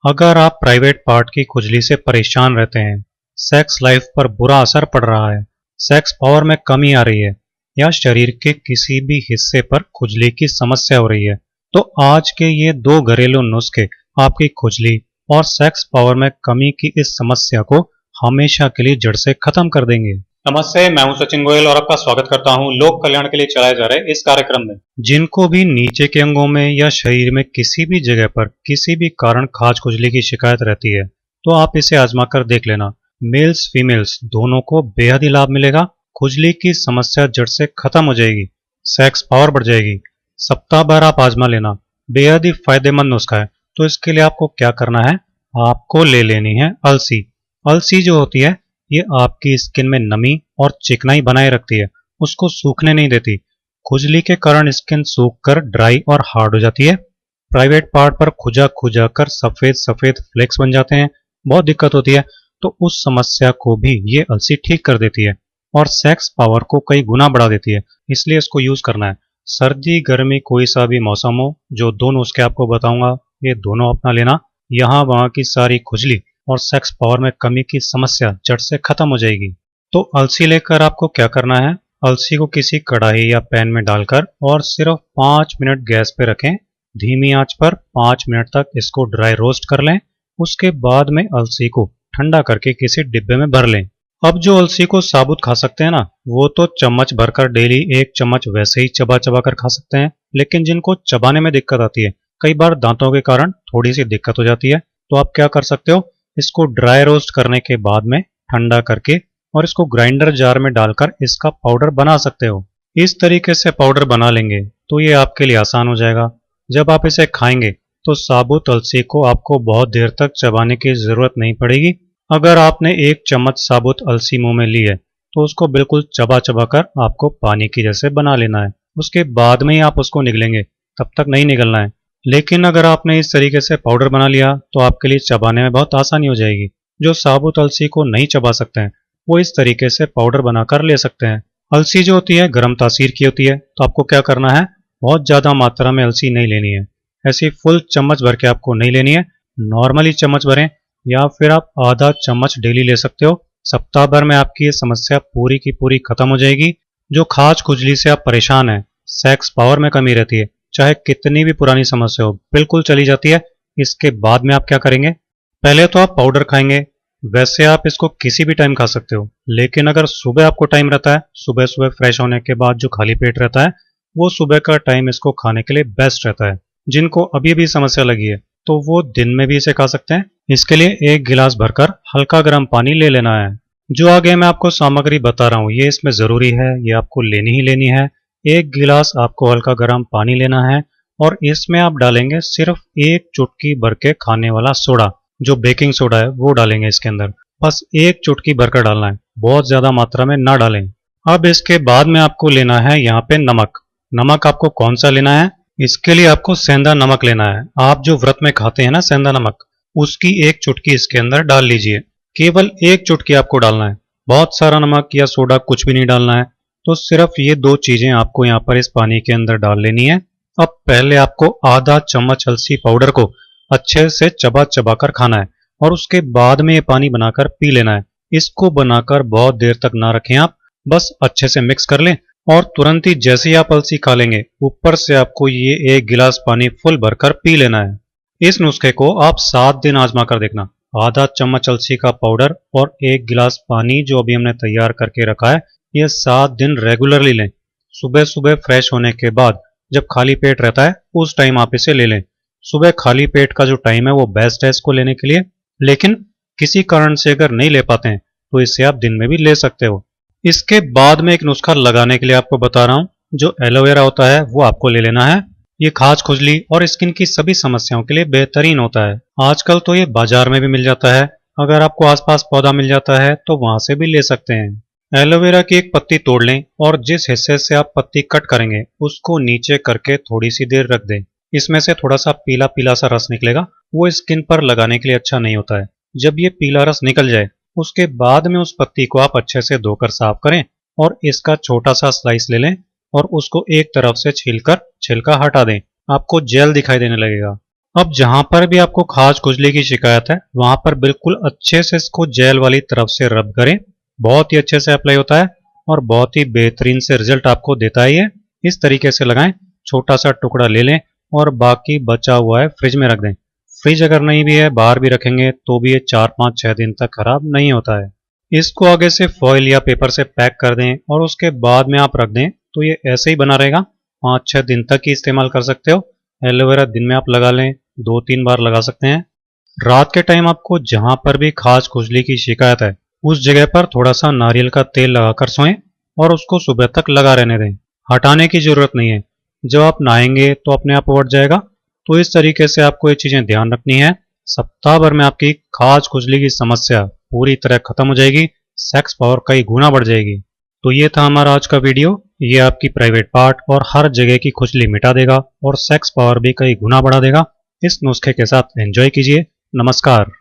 अगर आप private part की खुजली से परेशान रहते हैं, सेक्स लाइफ पर बुरा असर पड़ रहा है, सेक्स पावर में कमी आ रही है या शरीर के किसी भी हिस्से पर खुजली की समस्या हो रही है, तो आज के ये दो घरेलू नुस्खे आपकी खुजली और सेक्स पावर में कमी की इस समस्या को हमेशा के लिए जड़ से खत्म कर देंगे। नमस्ते, मैं हूं सचिन गोयल और आपका स्वागत करता हूं लोक कल्याण के लिए चलाए जा रहे इस कार्यक्रम में। जिनको भी नीचे के अंगों में या शरीर में किसी भी जगह पर किसी भी कारण खाज खुजली की शिकायत रहती है, तो आप इसे आजमा कर देख लेना। मेल्स फीमेल्स दोनों को बेहद ही लाभ मिलेगा। खुजली की समस्या जड़ से खत्म हो जाएगी, सेक्स पावर बढ़ जाएगी। सप्ताह भर आप आजमा लेना, बेहद ही फायदेमंद नुस्खा है। तो इसके लिए आपको क्या करना है, आपको ले लेनी है अलसी। अलसी जो होती है ये आपकी स्किन में नमी और चिकनाई बनाए रखती है, उसको सूखने नहीं देती। खुजली के कारण स्किन सूख कर ड्राई और हार्ड हो जाती है। प्राइवेट पार्ट पर खुजा खुजा कर सफेद सफेद फ्लेक्स बन जाते हैं, बहुत दिक्कत होती है। तो उस समस्या को भी ये अलसी ठीक कर देती है और सेक्स पावर को कई गुना बढ़ा देती है, इसलिए इसको यूज करना है। सर्दी गर्मी कोई सा भी मौसम हो, जो दोनों उसके आपको बताऊंगा ये दोनों अपना लेना। यहाँ वहां की सारी खुजली और सेक्स पावर में कमी की समस्या जड़ से खत्म हो जाएगी। तो अलसी लेकर आपको क्या करना है, अलसी को किसी कढ़ाई या पैन में डालकर और सिर्फ 5 मिनट गैस पे रखें। धीमी आंच पर 5 मिनट तक इसको ड्राई रोस्ट कर लें। उसके बाद में अलसी को ठंडा करके किसी डिब्बे में भर लें। अब जो अलसी को साबुत खा सकते हैं ना, वो तो चम्मच भरकर डेली 1 चम्मच वैसे ही चबा चबा कर खा सकते हैं। लेकिन जिनको चबाने में दिक्कत आती है, कई बार दांतों के कारण थोड़ी सी दिक्कत हो जाती है, तो आप क्या कर सकते हो, इसको ड्राई रोस्ट करने के बाद में ठंडा करके और इसको ग्राइंडर जार में डालकर इसका पाउडर बना सकते हो। इस तरीके से पाउडर बना लेंगे तो ये आपके लिए आसान हो जाएगा। जब आप इसे खाएंगे तो साबुत अलसी को आपको बहुत देर तक चबाने की जरूरत नहीं पड़ेगी। अगर आपने 1 चम्मच साबुत अलसी मुंह में ली है तो उसको बिल्कुल चबा चबा कर आपको पानी की जैसे बना लेना है। उसके बाद में ही आप उसको निगलेंगे, तब तक नहीं निगलना है। लेकिन अगर आपने इस तरीके से पाउडर बना लिया तो आपके लिए चबाने में बहुत आसानी हो जाएगी। जो साबुत अलसी को नहीं चबा सकते हैं वो इस तरीके से पाउडर बनाकर ले सकते हैं। अलसी जो होती है गर्म तासीर की होती है, तो आपको क्या करना है, बहुत ज्यादा मात्रा में अलसी नहीं लेनी है। ऐसी फुल चम्मच भर के आपको नहीं लेनी है, नॉर्मली चम्मच भरें या फिर आप आधा चम्मच डेली ले सकते हो। सप्ताह भर में आपकी ये समस्या पूरी की पूरी खत्म हो जाएगी। जो खाज खुजली से आप परेशान हैं, सेक्स पावर में कमी रहती है, चाहे कितनी भी पुरानी समस्या हो, बिल्कुल चली जाती है। इसके बाद में आप क्या करेंगे, पहले तो आप पाउडर खाएंगे। वैसे आप इसको किसी भी टाइम खा सकते हो, लेकिन अगर सुबह आपको टाइम रहता है, सुबह सुबह फ्रेश होने के बाद जो खाली पेट रहता है, वो सुबह का टाइम इसको खाने के लिए बेस्ट रहता है। जिनको अभी भी समस्या लगी है तो वो दिन में भी इसे खा सकते हैं। इसके लिए 1 गिलास भरकर हल्का गर्म पानी ले लेना है। जो आगे मैं आपको सामग्री बता रहा हूँ ये इसमें जरूरी है, ये आपको लेनी ही लेनी है। 1 गिलास आपको हल्का गर्म पानी लेना है और इसमें आप डालेंगे सिर्फ 1 चुटकी भर के खाने वाला सोडा, जो बेकिंग सोडा है वो डालेंगे इसके अंदर। बस 1 चुटकी भरकर डालना है, बहुत ज्यादा मात्रा में ना डालें। अब इसके बाद में आपको लेना है यहाँ पे नमक। नमक आपको कौन सा लेना है, इसके लिए आपको सेंधा नमक लेना है। आप जो व्रत में खाते हैं ना सेंधा नमक, उसकी 1 चुटकी इसके अंदर डाल लीजिए। केवल 1 चुटकी आपको डालना है, बहुत सारा नमक या सोडा कुछ भी नहीं डालना है। तो सिर्फ ये 2 चीजें आपको यहाँ पर इस पानी के अंदर डाल लेनी है। अब पहले आपको आधा चम्मच अलसी पाउडर को अच्छे से चबा चबा कर खाना है और उसके बाद में ये पानी बनाकर पी लेना है। इसको बनाकर बहुत देर तक ना रखें आप, बस अच्छे से मिक्स कर लें और तुरंत ही जैसे ही आप अलसी खा लेंगे, ऊपर से आपको ये 1 गिलास पानी फुल भरकर पी लेना है। इस नुस्खे को आप 7 दिन आजमा कर देखना। आधा चम्मच अलसी का पाउडर और 1 गिलास पानी जो अभी हमने तैयार करके रखा है, ये 7 दिन रेगुलरली लें। सुबह सुबह फ्रेश होने के बाद जब खाली पेट रहता है उस टाइम आप इसे ले लें। सुबह खाली पेट का जो टाइम है वो बेस्ट है इसको लेने के लिए, लेकिन किसी कारण से अगर नहीं ले पाते हैं तो इसे आप दिन में भी ले सकते हो। इसके बाद में एक नुस्खा लगाने के लिए आपको बता रहा हूं, जो एलोवेरा होता है वो आपको ले लेना है। ये खाज खुजली और स्किन की सभी समस्याओं के लिए बेहतरीन होता है। आजकल तो ये बाजार में भी मिल जाता है, अगर आपको आसपास पौधा मिल जाता है तो वहां से भी ले सकते हैं। एलोवेरा की एक पत्ती तोड़ लें और जिस हिस्से से आप पत्ती कट करेंगे उसको नीचे करके थोड़ी सी देर रख दें। इसमें से थोड़ा सा पीला पीला सा रस निकलेगा, वो स्किन पर लगाने के लिए अच्छा नहीं होता है। जब ये पीला रस निकल जाए उसके बाद में उस पत्ती को आप अच्छे से धोकर साफ करें और इसका छोटा सा स्लाइस ले लें और उसको एक तरफ से छीलकर छिलका हटा दें। आपको जेल दिखाई देने लगेगा। अब जहां पर भी आपको खाज खुजली की शिकायत है वहां पर बिल्कुल अच्छे से इसको जेल वाली तरफ से रब करें। बहुत ही अच्छे से अप्लाई होता है और बहुत ही बेहतरीन से रिजल्ट आपको देता है ये। इस तरीके से लगाएं, छोटा सा टुकड़ा ले लें और बाकी बचा हुआ है फ्रिज में रख दें। फ्रिज अगर नहीं भी है बाहर भी रखेंगे तो भी ये 4-5-6 दिन तक खराब नहीं होता है। इसको आगे से फॉइल या पेपर से पैक कर दें और उसके बाद में आप रख दें तो ये ऐसे ही बना रहेगा। 5-6 दिन तक ही इस्तेमाल कर सकते हो। एलोवेरा दिन में आप लगा लें, 2-3 बार लगा सकते हैं। रात के टाइम आपको जहां पर भी खाज खुजली की शिकायत है उस जगह पर थोड़ा सा नारियल का तेल लगाकर सोएं और उसको सुबह तक लगा रहने दें। हटाने की जरूरत नहीं है। जब आप नहाएंगे तो अपने आप उठ जाएगा। तो इस तरीके से आपको ये चीजें ध्यान रखनी है। सप्ताह भर में आपकी खाज खुजली की समस्या पूरी तरह खत्म हो जाएगी। सेक्स पावर कई गुना बढ़ जाएगी। तो ये था हमारा आज का वीडियो। ये आपकी प्राइवेट पार्ट और हर जगह की खुजली मिटा देगा और सेक्स पावर भी कई गुना बढ़ा देगा। इस नुस्खे के साथ एंजॉय कीजिए। नमस्कार।